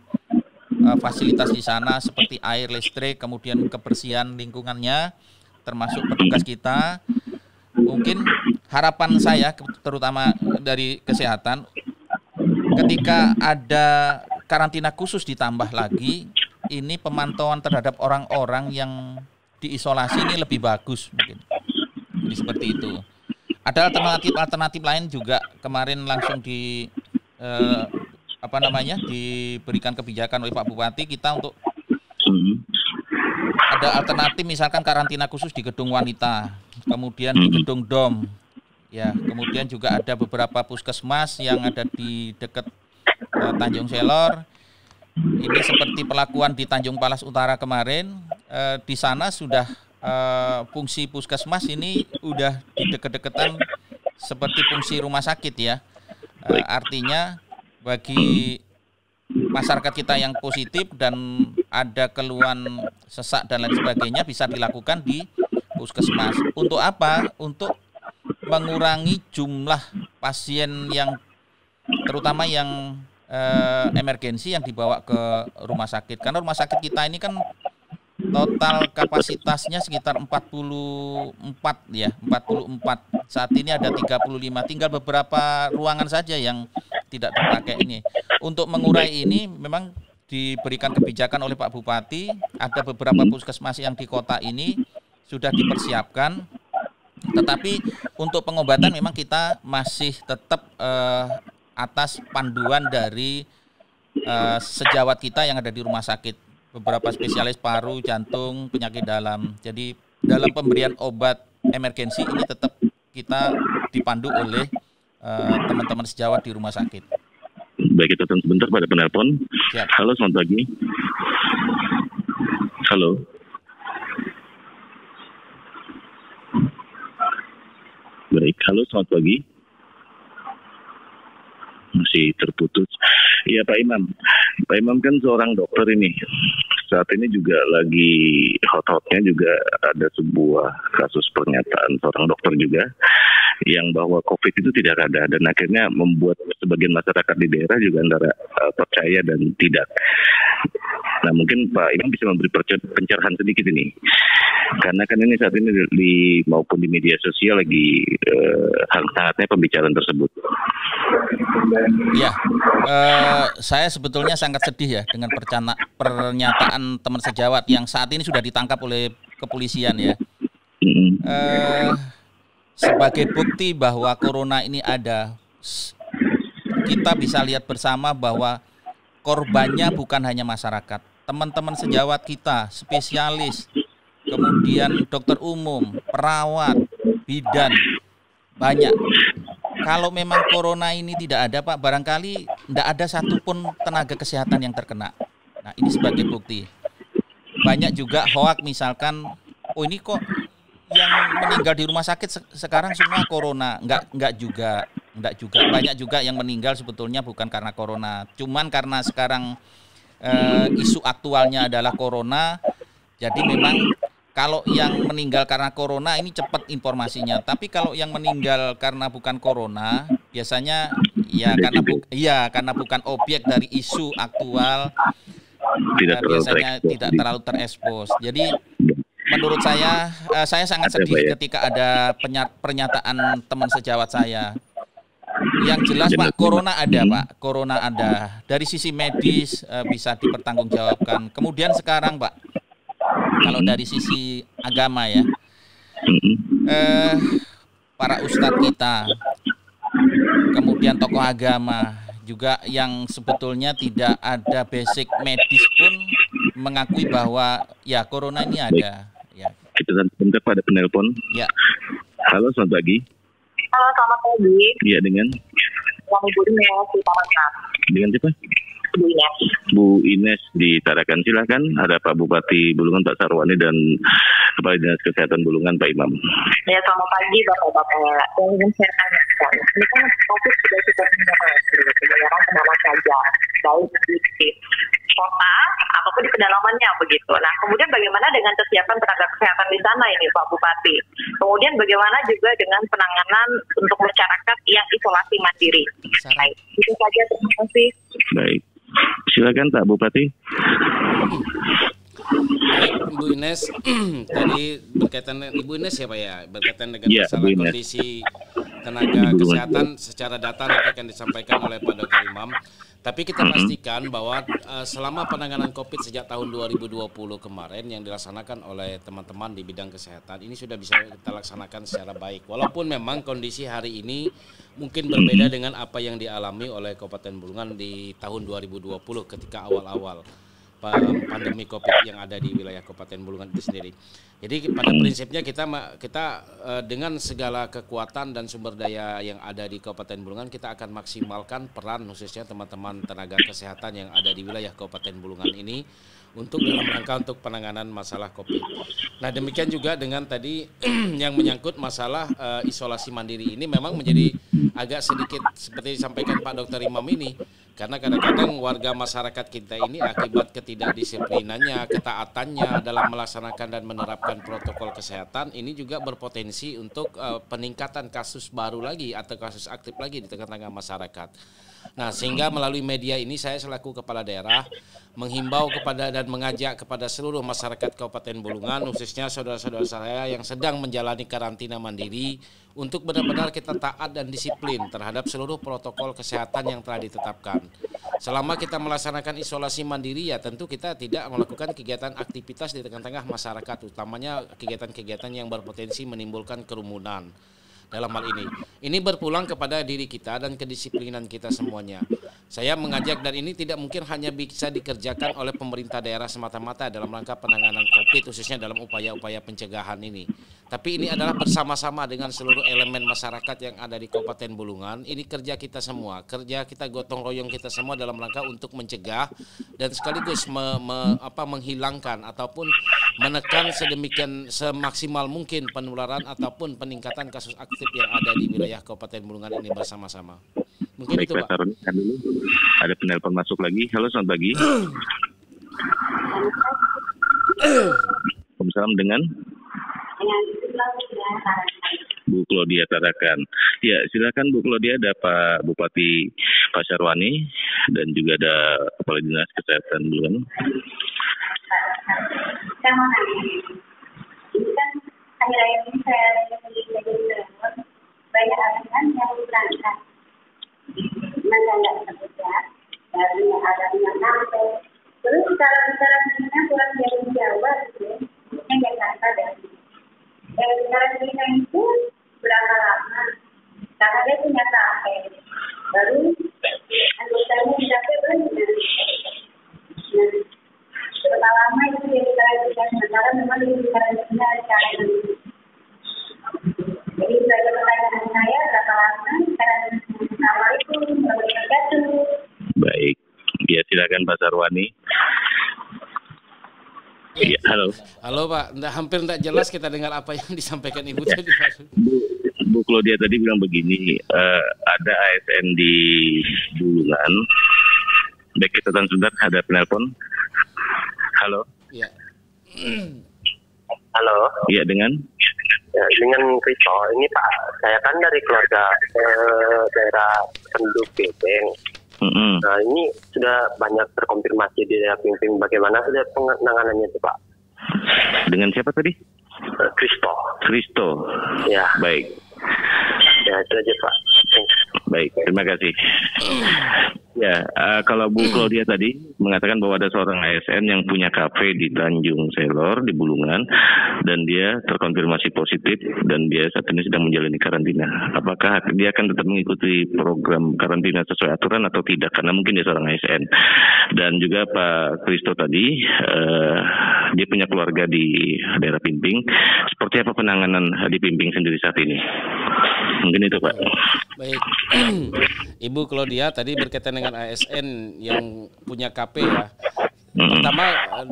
fasilitas di sana seperti air, listrik, kemudian kebersihan lingkungannya, termasuk petugas kita. Mungkin harapan saya, terutama dari kesehatan, ketika ada karantina khusus ditambah lagi, ini pemantauan terhadap orang-orang yang diisolasi ini lebih bagus mungkin. Jadi seperti itu. Ada alternatif lain juga kemarin langsung diberikan kebijakan oleh Pak Bupati kita untuk ada alternatif, misalkan karantina khusus di gedung wanita, kemudian di gedung DOM, ya, kemudian juga ada beberapa puskesmas yang ada di dekat Tanjung Selor. Ini seperti perlakuan di Tanjung Palas Utara kemarin, di sana sudah fungsi puskesmas ini udah di deket-deketan seperti fungsi rumah sakit ya. Artinya bagi masyarakat kita yang positif dan ada keluhan sesak dan lain sebagainya bisa dilakukan di puskesmas. Untuk apa? Untuk mengurangi jumlah pasien yang terutama yang emergensi yang dibawa ke rumah sakit. Karena rumah sakit kita ini kan total kapasitasnya sekitar 44 ya, 44. Saat ini ada 35, tinggal beberapa ruangan saja yang tidak terpakai ini. Untuk mengurai ini memang diberikan kebijakan oleh Pak Bupati, ada beberapa puskesmas yang di kota ini sudah dipersiapkan. Tetapi untuk pengobatan memang kita masih tetap atas panduan dari sejawat kita yang ada di rumah sakit, beberapa spesialis paru, jantung, penyakit dalam. Jadi dalam pemberian obat emergensi ini tetap kita dipandu oleh teman-teman sejawat di rumah sakit. Baik, kita tunggu sebentar pada penelpon. Siap. Halo, selamat pagi. Halo. Baik, halo, selamat pagi. Masih terputus. Iya, Pak Imam. Pak Imam kan seorang dokter ini. Saat ini juga lagi hot-hotnya juga ada sebuah kasus pernyataan seorang dokter juga yang bahwa COVID itu tidak ada, dan akhirnya membuat sebagian masyarakat di daerah juga antara percaya dan tidak. Nah, mungkin Pak Imam bisa memberi pencerahan sedikit ini, karena kan ini saat ini maupun di media sosial lagi hangat-hangatnya pembicaraan tersebut. Ya, saya sebetulnya sangat sedih ya dengan pernyataan teman sejawat yang saat ini sudah ditangkap oleh kepolisian ya. Sebagai bukti bahwa corona ini ada, kita bisa lihat bersama bahwa korbannya bukan hanya masyarakat, teman-teman sejawat kita, spesialis, kemudian dokter umum, perawat, bidan, banyak. Kalau memang corona ini tidak ada, Pak, barangkali tidak ada satupun tenaga kesehatan yang terkena. Nah, ini sebagai bukti. Banyak juga hoak misalkan, oh ini kok yang meninggal di rumah sakit sekarang semua corona. Enggak juga. Banyak juga yang meninggal sebetulnya bukan karena corona. Cuman karena sekarang isu aktualnya adalah corona. Jadi memang kalau yang meninggal karena corona ini cepat informasinya. Tapi kalau yang meninggal karena bukan corona, biasanya ya karena bukan objek dari isu aktual, biasanya tidak terlalu terekspos. Jadi menurut saya sangat sedih ketika ada pernyataan teman sejawat saya. Yang jelas Pak, corona ada Pak, corona ada. Dari sisi medis bisa dipertanggungjawabkan. Kemudian sekarang Pak, kalau dari sisi agama ya, para ustadz kita, kemudian tokoh agama juga yang sebetulnya tidak ada basic medis pun mengakui bahwa ya corona ini ada. Ya. Kita sebentar pada penelpon. Ya. Halo, selamat pagi. Halo, selamat pagi. Iya, dengan? Ibu Ines di Taman. Dengan siapa? Ibu Ines. Bu Ines di Tarakan. Silahkan, ada Pak Bupati Bulungan Pak Sarwani dan Kepala Dinas Kesehatan Bulungan Pak Imam. Ya, selamat pagi Bapak-Bapak. Yang ingin saya tanyakan, ini kan COVID sudah kita menyerang kemana saja, baik di kota ataupun di pedalamannya begitu. Nah, kemudian bagaimana dengan kesiapan tenaga kesehatan di sana ini Pak Bupati? Kemudian bagaimana juga dengan penanganan untuk masyarakat yang isolasi mandiri? Baik, itu saja, terima kasih. Baik, silakan Pak Bupati. Bu Ines, tadi berkaitan Ibu Ines ya Pak ya, berkaitan dengan masalah kondisi tenaga kesehatan secara data nanti akan disampaikan oleh Pak Dr. Imam. Tapi kita pastikan bahwa selama penanganan COVID sejak tahun 2020 kemarin yang dilaksanakan oleh teman-teman di bidang kesehatan ini sudah bisa kita laksanakan secara baik. Walaupun memang kondisi hari ini mungkin berbeda dengan apa yang dialami oleh Kabupaten Bulungan di tahun 2020 ketika awal-awal pandemi COVID yang ada di wilayah Kabupaten Bulungan itu sendiri. Jadi pada prinsipnya kita dengan segala kekuatan dan sumber daya yang ada di Kabupaten Bulungan, kita akan maksimalkan peran khususnya teman-teman tenaga kesehatan yang ada di wilayah Kabupaten Bulungan ini untuk dalam rangka untuk penanganan masalah COVID. Nah, demikian juga dengan tadi yang menyangkut masalah isolasi mandiri ini memang menjadi agak sedikit seperti disampaikan Pak Dr. Imam ini. Karena kadang-kadang warga masyarakat kita ini akibat ketidakdisiplinannya, ketaatannya dalam melaksanakan dan menerapkan protokol kesehatan ini juga berpotensi untuk peningkatan kasus baru lagi atau kasus aktif lagi di tengah-tengah masyarakat. Nah, sehingga melalui media ini saya selaku kepala daerah menghimbau kepada dan mengajak kepada seluruh masyarakat Kabupaten Bulungan, khususnya saudara-saudara saya yang sedang menjalani karantina mandiri, untuk benar-benar kita taat dan disiplin terhadap seluruh protokol kesehatan yang telah ditetapkan. Selama kita melaksanakan isolasi mandiri ya tentu kita tidak melakukan kegiatan aktivitas di tengah-tengah masyarakat, utamanya kegiatan-kegiatan yang berpotensi menimbulkan kerumunan. Dalam hal ini berpulang kepada diri kita dan kedisiplinan kita semuanya. Saya mengajak, dan ini tidak mungkin hanya bisa dikerjakan oleh pemerintah daerah semata-mata dalam rangka penanganan COVID, khususnya dalam upaya-upaya pencegahan ini. Tapi ini adalah bersama-sama dengan seluruh elemen masyarakat yang ada di Kabupaten Bulungan. Ini kerja kita semua, kerja kita gotong royong kita semua dalam rangka untuk mencegah dan sekaligus menghilangkan ataupun menekan sedemikian semaksimal mungkin penularan ataupun peningkatan kasus aktif yang ada di wilayah Kabupaten Bulungan ini bersama-sama. Mungkin baik, itu Pak. Dulu. Ada penelpon masuk lagi. Halo, selamat pagi. Waalaikumsalam, dengan Bu Claudia Tarakan. Ya, silakan Bu Claudia, ada Pak Bupati Pak Sarwani dan juga ada Kepala Dinas Kesehatan Bulungan. Saya mau nanya, ini kan akhir-akhir ini saya banyak alasan yang berangkat. Masa nggak bekerja, baru ada yang sampai. Terus kalau karantina kurang dari Jawa, gitu, yang Jakarta dan karantina itu berapa lama? Karena dia punya sampai, baru anggotanya sampai benar. Berapa lama itu yang karantina? Sementara memang di karantina secara ini. Jadi sebagai pertanyaan saya, berapa lama karantina? Assalamualaikum warahmatullahi wabarakatuh. Baik, ya silakan Pak Sarwani. Ya, halo. Halo Pak, hampir tidak jelas kita dengar apa yang disampaikan Ibu tadi. Bu Claudia tadi bilang begini, ada ASN di Bulungan. Baik, kita tahan sebentar, ada penelpon. Halo. Ya. Halo. Iya, dengan? Ya, dengan Kristo. Ini Pak, saya kan dari keluarga daerah penduduk Bebeng. Nah, ini sudah banyak terkonfirmasi di daerah Pimping. Bagaimana sudah penanganannya itu Pak? Dengan siapa tadi? Kristo. Ya. Baik. Ya, itu aja Pak. Baik, terima kasih. Ya, kalau Bu Claudia tadi mengatakan bahwa ada seorang ASN yang punya kafe di Tanjung Selor di Bulungan dan dia terkonfirmasi positif dan dia saat ini sedang menjalani karantina. Apakah dia akan tetap mengikuti program karantina sesuai aturan atau tidak? Karena mungkin dia seorang ASN. Dan juga Pak Kristo tadi dia punya keluarga di daerah Pimping. Seperti apa penanganan di Pimping sendiri saat ini? Mungkin itu, Pak. Baik, Ibu Claudia tadi berkaitan dengan ASN yang punya KP ya. Pertama,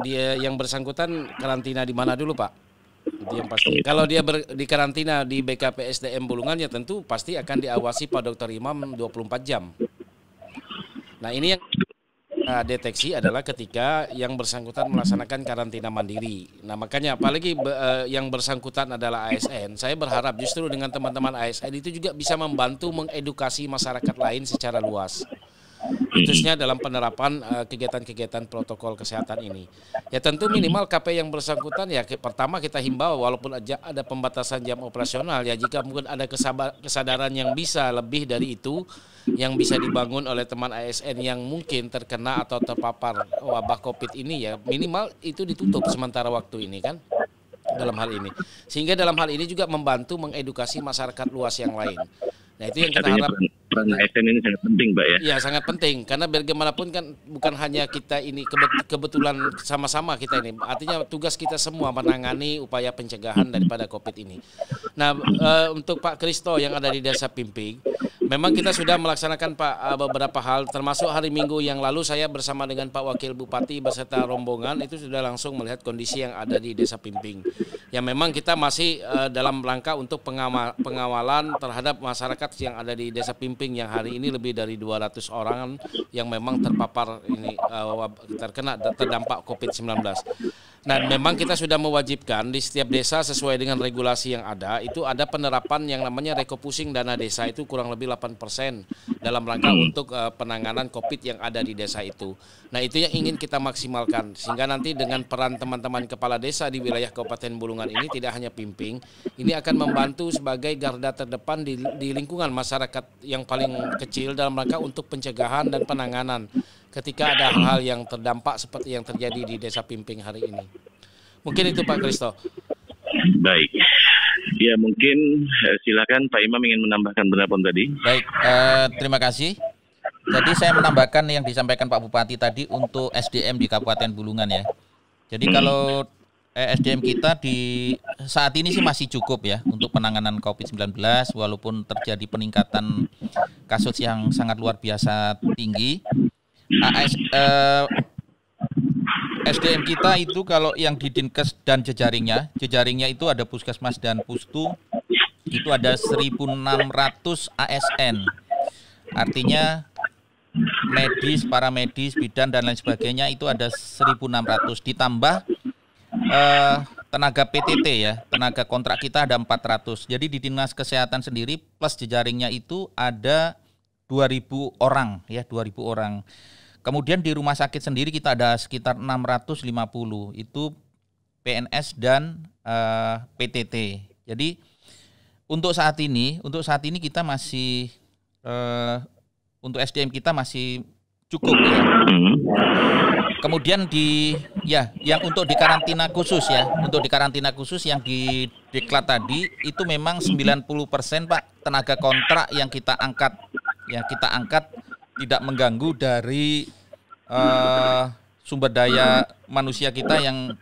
dia yang bersangkutan karantina di mana dulu, Pak? Itu yang pasti. Kalau dia di karantina di BKP SDM Bulungan ya tentu pasti akan diawasi Pak Dr. Imam 24 jam. Nah, ini yang deteksi adalah ketika yang bersangkutan melaksanakan karantina mandiri. Nah, makanya apalagi yang bersangkutan adalah ASN, saya berharap justru dengan teman-teman ASN itu juga bisa membantu mengedukasi masyarakat lain secara luas, khususnya dalam penerapan kegiatan-kegiatan protokol kesehatan ini. Ya tentu minimal KP yang bersangkutan ya pertama kita himbau walaupun ada pembatasan jam operasional ya, jika mungkin ada kesadaran yang bisa lebih dari itu yang bisa dibangun oleh teman ASN yang mungkin terkena atau terpapar wabah COVID ini ya minimal itu ditutup sementara waktu ini kan dalam hal ini. Sehingga dalam hal ini juga membantu mengedukasi masyarakat luas yang lain. Nah itu yang kita harap. Peran ASN ini sangat penting, Pak ya. Iya sangat penting karena bagaimanapun kan bukan hanya kita ini kebetulan sama-sama kita ini. Artinya tugas kita semua menangani upaya pencegahan daripada COVID ini. Nah untuk Pak Kristo yang ada di Desa Pimping, memang kita sudah melaksanakan Pak beberapa hal, termasuk hari Minggu yang lalu saya bersama dengan Pak Wakil Bupati beserta rombongan itu sudah langsung melihat kondisi yang ada di Desa Pimping. Ya memang kita masih dalam rangka untuk pengawalan terhadap masyarakat yang ada di Desa Pimping yang hari ini lebih dari 200 orang yang memang terpapar ini terdampak COVID-19. Nah, memang kita sudah mewajibkan di setiap desa sesuai dengan regulasi yang ada, itu ada penerapan yang namanya refocusing dana desa itu kurang lebih 8% dalam rangka untuk penanganan COVID yang ada di desa itu. Nah, itu yang ingin kita maksimalkan sehingga nanti dengan peran teman-teman kepala desa di wilayah Kabupaten Bulungan ini tidak hanya Pimping, ini akan membantu sebagai garda terdepan di lingkungan masyarakat yang paling kecil dalam rangka untuk pencegahan dan penanganan ketika ada hal-hal yang terdampak seperti yang terjadi di Desa Pimping hari ini. Mungkin itu Pak Kristo. Baik. Ya mungkin silakan Pak Imam ingin menambahkan pendapat tadi. Baik, terima kasih. Jadi saya menambahkan yang disampaikan Pak Bupati tadi untuk SDM di Kabupaten Bulungan ya. Jadi kalau SDM kita di saat ini sih masih cukup ya untuk penanganan COVID-19 walaupun terjadi peningkatan kasus yang sangat luar biasa tinggi. SDM kita itu kalau yang di Dinkes dan jejaringnya itu ada Puskesmas dan Pustu, itu ada 1.600 ASN. Artinya medis, paramedis, bidan dan lain sebagainya itu ada 1.600 ditambah tenaga PTT ya, tenaga kontrak kita ada 400. Jadi di Dinas Kesehatan sendiri plus jejaringnya itu ada 2.000 orang ya, 2.000 orang. Kemudian di rumah sakit sendiri kita ada sekitar 650, itu PNS dan PTT. Jadi untuk saat ini kita masih untuk SDM kita masih cukup ya. Kemudian yang untuk di karantina khusus ya, untuk di karantina khusus yang di deklat tadi itu memang 90% Pak tenaga kontrak yang kita angkat tidak mengganggu dari sumber daya manusia kita yang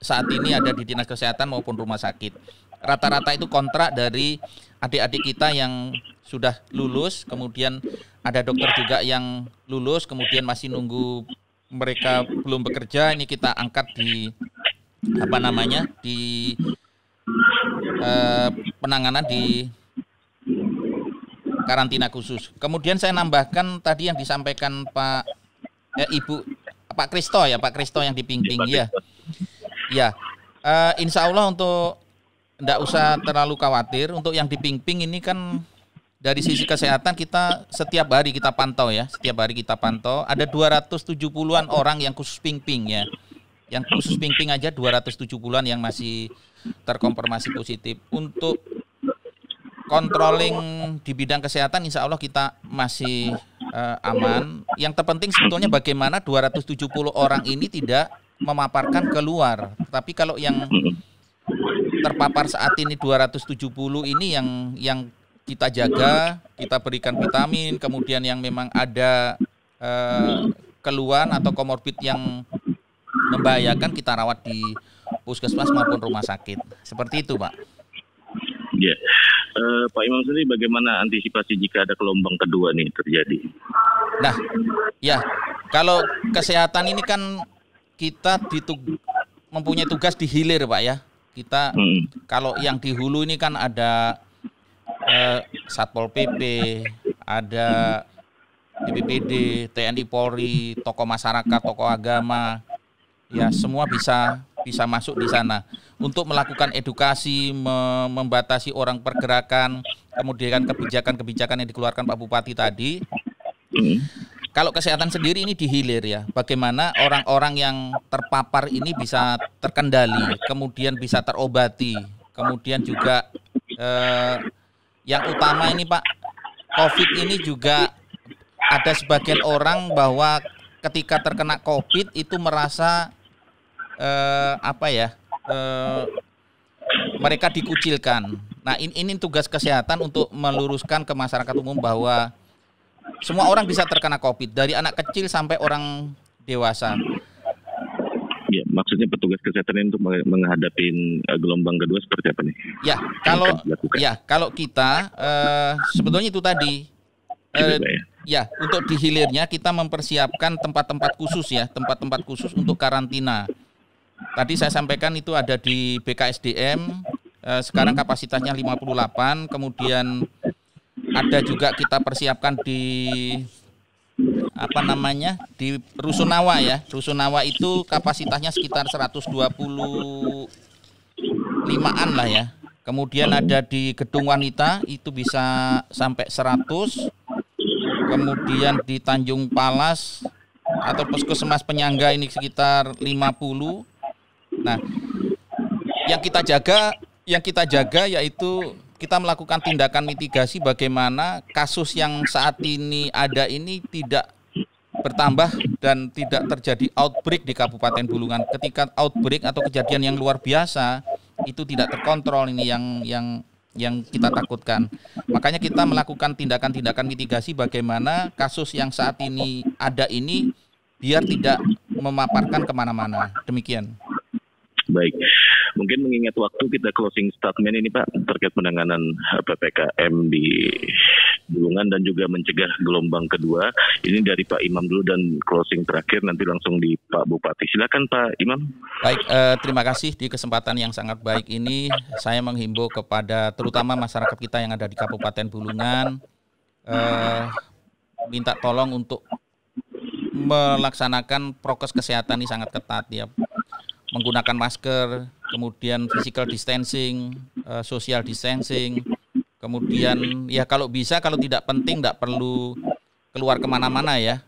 saat ini ada di Dinas Kesehatan maupun rumah sakit. Rata-rata itu kontrak dari adik-adik kita yang sudah lulus, kemudian ada dokter juga yang lulus, kemudian masih nunggu mereka belum bekerja, ini kita angkat di penanganan di karantina khusus. Kemudian saya nambahkan tadi yang disampaikan Pak Kristo yang di Pimping ya. Ya, insya Allah untuk tidak usah terlalu khawatir. Untuk yang di Pimping ini kan dari sisi kesehatan kita setiap hari kita pantau ya. Setiap hari kita pantau. Ada 270-an orang yang khusus Pimping ya. Yang khusus Pimping aja 270-an yang masih terkonfirmasi positif. Untuk controlling di bidang kesehatan insya Allah kita masih aman. Yang terpenting sebetulnya bagaimana 270 orang ini tidak memaparkan keluar. Tapi kalau yang terpapar saat ini 270 ini yang kita jaga, kita berikan vitamin, kemudian yang memang ada keluhan atau komorbid yang membahayakan kita rawat di puskesmas maupun rumah sakit. Seperti itu, Pak. Ya, Pak Imam sendiri bagaimana antisipasi jika ada gelombang kedua nih terjadi? Nah, ya kalau kesehatan ini kan kita mempunyai tugas di hilir, Pak ya. Kita kalau yang di hulu ini kan ada Satpol PP, ada BPBD, TNI Polri, tokoh masyarakat, tokoh agama, ya semua bisa masuk di sana untuk melakukan edukasi, membatasi orang pergerakan, kemudian kebijakan-kebijakan yang dikeluarkan Pak Bupati tadi. Kalau kesehatan sendiri ini dihilir ya, bagaimana orang-orang yang terpapar ini bisa terkendali, kemudian bisa terobati, kemudian juga yang utama ini Pak, COVID ini juga ada sebagian orang bahwa ketika terkena COVID itu merasa mereka dikucilkan. Nah ini tugas kesehatan untuk meluruskan ke masyarakat umum bahwa semua orang bisa terkena COVID, dari anak kecil sampai orang dewasa. Ya, maksudnya petugas kesehatan ini untuk menghadapi gelombang kedua seperti apa nih? Kalau kita sebetulnya itu tadi. Untuk di hilirnya kita mempersiapkan tempat-tempat khusus untuk karantina. Tadi saya sampaikan itu ada di BKSDM, sekarang kapasitasnya 58, kemudian ada juga kita persiapkan di di Rusunawa ya. Rusunawa itu kapasitasnya sekitar 125-an lah ya. Kemudian ada di Gedung Wanita itu bisa sampai 100. Kemudian di Tanjung Palas atau Puskesmas Penyangga ini sekitar 50. Nah, yang kita jaga yaitu kita melakukan tindakan mitigasi bagaimana kasus yang saat ini ada ini tidak bertambah dan tidak terjadi outbreak di Kabupaten Bulungan. Ketika outbreak atau kejadian yang luar biasa itu tidak terkontrol, ini yang kita takutkan. Makanya kita melakukan tindakan-tindakan mitigasi bagaimana kasus yang saat ini ada ini biar tidak memaparkan kemana-mana. Demikian. Baik, mungkin mengingat waktu kita closing statement ini Pak terkait penanganan PPKM di Bulungan dan juga mencegah gelombang kedua. Ini dari Pak Imam dulu dan closing terakhir nanti langsung di Pak Bupati. Silakan Pak Imam. Baik, terima kasih di kesempatan yang sangat baik ini. Saya menghimbau kepada terutama masyarakat kita yang ada di Kabupaten Bulungan, minta tolong untuk melaksanakan prokes kesehatan ini sangat ketat ya. Menggunakan masker, kemudian physical distancing, social distancing, kemudian ya kalau bisa, kalau tidak penting tidak perlu keluar kemana-mana ya.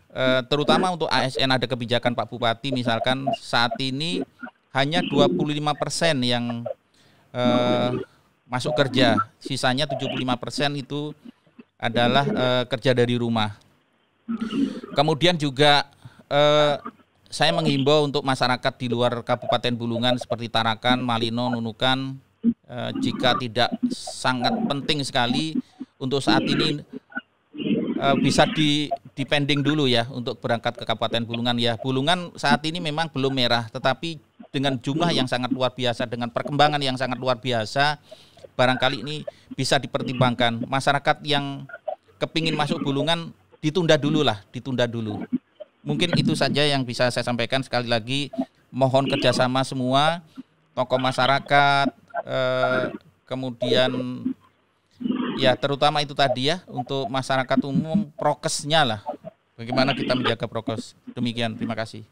Terutama untuk ASN ada kebijakan Pak Bupati, misalkan saat ini hanya 25% yang masuk kerja, sisanya 75% itu adalah kerja dari rumah. Kemudian juga saya menghimbau untuk masyarakat di luar Kabupaten Bulungan seperti Tarakan, Malino, Nunukan, jika tidak sangat penting sekali untuk saat ini bisa dipending dulu ya untuk berangkat ke Kabupaten Bulungan ya. Bulungan saat ini memang belum merah, tetapi dengan jumlah yang sangat luar biasa, dengan perkembangan yang sangat luar biasa, barangkali ini bisa dipertimbangkan. Masyarakat yang kepingin masuk Bulungan ditunda dulu. Mungkin itu saja yang bisa saya sampaikan. Sekali lagi mohon kerjasama semua, tokoh masyarakat, kemudian ya terutama itu tadi ya untuk masyarakat umum prokesnya lah. Bagaimana kita menjaga prokes. Demikian, terima kasih.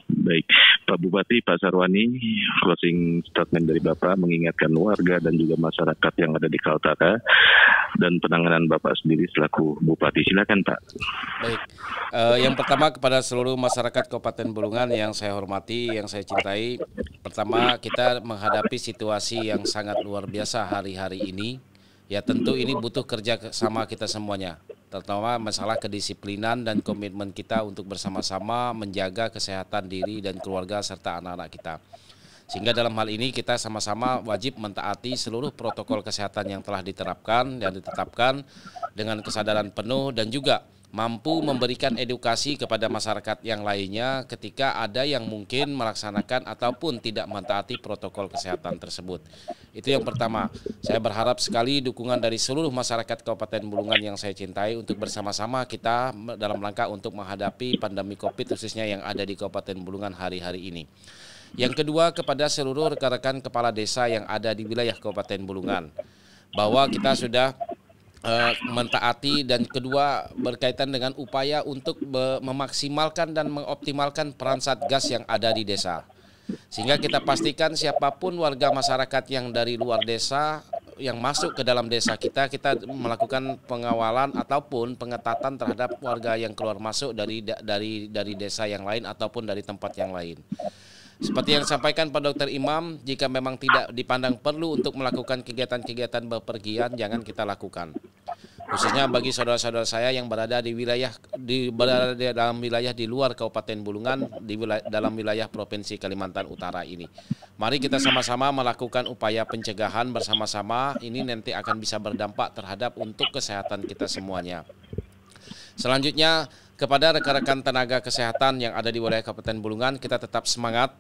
Baik, Pak Bupati, Pak Sarwani, closing statement dari Bapak mengingatkan warga dan juga masyarakat yang ada di Kaltara dan penanganan Bapak sendiri selaku Bupati. Silakan Pak. Baik, yang pertama kepada seluruh masyarakat Kabupaten Bulungan yang saya hormati, yang saya cintai. Pertama, kita menghadapi situasi yang sangat luar biasa hari-hari ini. Ya tentu ini butuh kerja sama kita semuanya, terutama masalah kedisiplinan dan komitmen kita untuk bersama-sama menjaga kesehatan diri dan keluarga serta anak-anak kita. Sehingga dalam hal ini kita sama-sama wajib mentaati seluruh protokol kesehatan yang telah diterapkan dan ditetapkan dengan kesadaran penuh dan juga mampu memberikan edukasi kepada masyarakat yang lainnya ketika ada yang mungkin melaksanakan ataupun tidak mentaati protokol kesehatan tersebut. Itu yang pertama. Saya berharap sekali dukungan dari seluruh masyarakat Kabupaten Bulungan yang saya cintai untuk bersama-sama kita dalam rangka untuk menghadapi pandemi COVID khususnya yang ada di Kabupaten Bulungan hari-hari ini. Yang kedua, kepada seluruh rekan-rekan kepala desa yang ada di wilayah Kabupaten Bulungan, bahwa kita sudah mentaati, dan kedua berkaitan dengan upaya untuk memaksimalkan dan mengoptimalkan peran Satgas yang ada di desa. Sehingga kita pastikan siapapun warga masyarakat yang dari luar desa yang masuk ke dalam desa kita melakukan pengawalan ataupun pengetatan terhadap warga yang keluar masuk dari desa yang lain ataupun dari tempat yang lain. Seperti yang disampaikan Pak Dr. Imam, jika memang tidak dipandang perlu untuk melakukan kegiatan-kegiatan bepergian, jangan kita lakukan. Khususnya bagi saudara-saudara saya yang berada dalam wilayah di luar Kabupaten Bulungan, dalam wilayah Provinsi Kalimantan Utara ini. Mari kita sama-sama melakukan upaya pencegahan bersama-sama, ini nanti akan bisa berdampak terhadap untuk kesehatan kita semuanya. Selanjutnya, kepada rekan-rekan tenaga kesehatan yang ada di wilayah Kabupaten Bulungan, kita tetap semangat,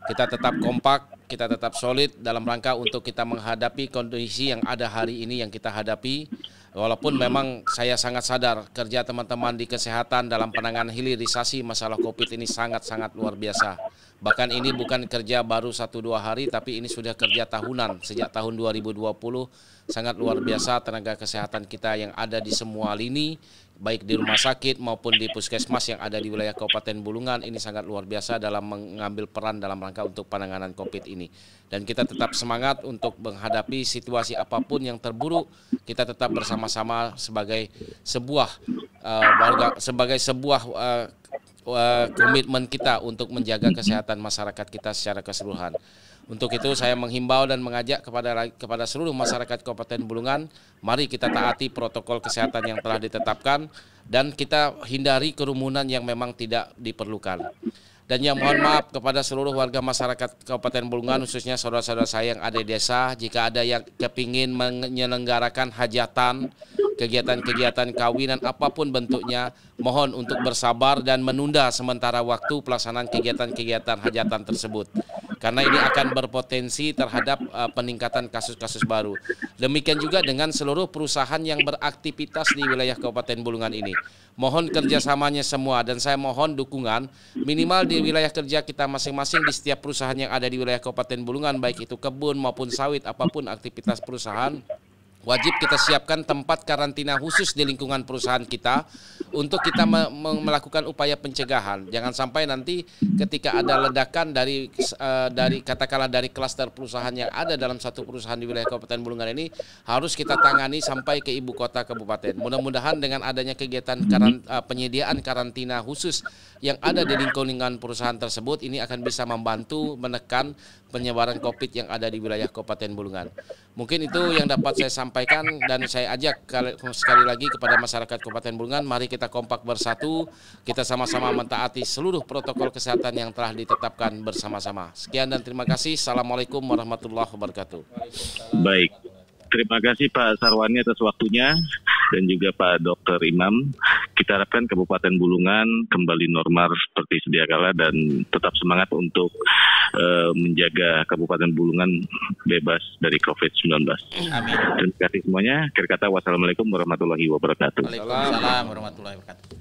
kita tetap kompak, kita tetap solid dalam rangka untuk kita menghadapi kondisi yang ada hari ini yang kita hadapi. Walaupun memang saya sangat sadar kerja teman-teman di kesehatan dalam penanganan hilirisasi masalah COVID ini sangat-sangat luar biasa. Bahkan ini bukan kerja baru 1-2 hari, tapi ini sudah kerja tahunan. Sejak tahun 2020 sangat luar biasa tenaga kesehatan kita yang ada di semua lini, baik di rumah sakit maupun di puskesmas yang ada di wilayah Kabupaten Bulungan, ini sangat luar biasa dalam mengambil peran dalam rangka untuk penanganan COVID ini. Dan kita tetap semangat untuk menghadapi situasi apapun yang terburuk, kita tetap bersama-sama sebagai sebuah komitmen kita untuk menjaga kesehatan masyarakat kita secara keseluruhan. Untuk itu saya menghimbau dan mengajak kepada seluruh masyarakat Kabupaten Bulungan, mari kita taati protokol kesehatan yang telah ditetapkan dan kita hindari kerumunan yang memang tidak diperlukan. Dan yang mohon maaf kepada seluruh warga masyarakat Kabupaten Bulungan, khususnya saudara-saudara saya yang ada di desa, jika ada yang kepingin menyelenggarakan hajatan, kegiatan-kegiatan kawinan apapun bentuknya, mohon untuk bersabar dan menunda sementara waktu pelaksanaan kegiatan-kegiatan hajatan tersebut. Karena ini akan berpotensi terhadap peningkatan kasus-kasus baru. Demikian juga dengan seluruh perusahaan yang beraktivitas di wilayah Kabupaten Bulungan ini. Mohon kerjasamanya semua dan saya mohon dukungan minimal di wilayah kerja kita masing-masing di setiap perusahaan yang ada di wilayah Kabupaten Bulungan, baik itu kebun maupun sawit, apapun aktivitas perusahaan. Wajib kita siapkan tempat karantina khusus di lingkungan perusahaan kita untuk kita melakukan upaya pencegahan. Jangan sampai nanti ketika ada ledakan dari katakanlah dari klaster perusahaan yang ada dalam satu perusahaan di wilayah Kabupaten Bulungan ini harus kita tangani sampai ke ibu kota kabupaten. Mudah-mudahan dengan adanya kegiatan penyediaan karantina khusus yang ada di lingkungan perusahaan tersebut ini akan bisa membantu menekan penyebaran COVID yang ada di wilayah Kabupaten Bulungan. Mungkin itu yang dapat saya sampaikan dan saya ajak sekali lagi kepada masyarakat Kabupaten Bulungan, mari kita kompak bersatu, kita sama-sama mentaati seluruh protokol kesehatan yang telah ditetapkan bersama-sama. Sekian dan terima kasih. Assalamualaikum warahmatullahi wabarakatuh. Baik, terima kasih Pak Sarwani atas waktunya dan juga Pak Dr. Imam. Kita harapkan Kabupaten Bulungan kembali normal seperti sedia kala dan tetap semangat untuk menjaga Kabupaten Bulungan bebas dari COVID-19. Amin. Terima kasih semuanya. Akhir kata, wassalamualaikum warahmatullahi wabarakatuh. Waalaikumsalam warahmatullahi wabarakatuh.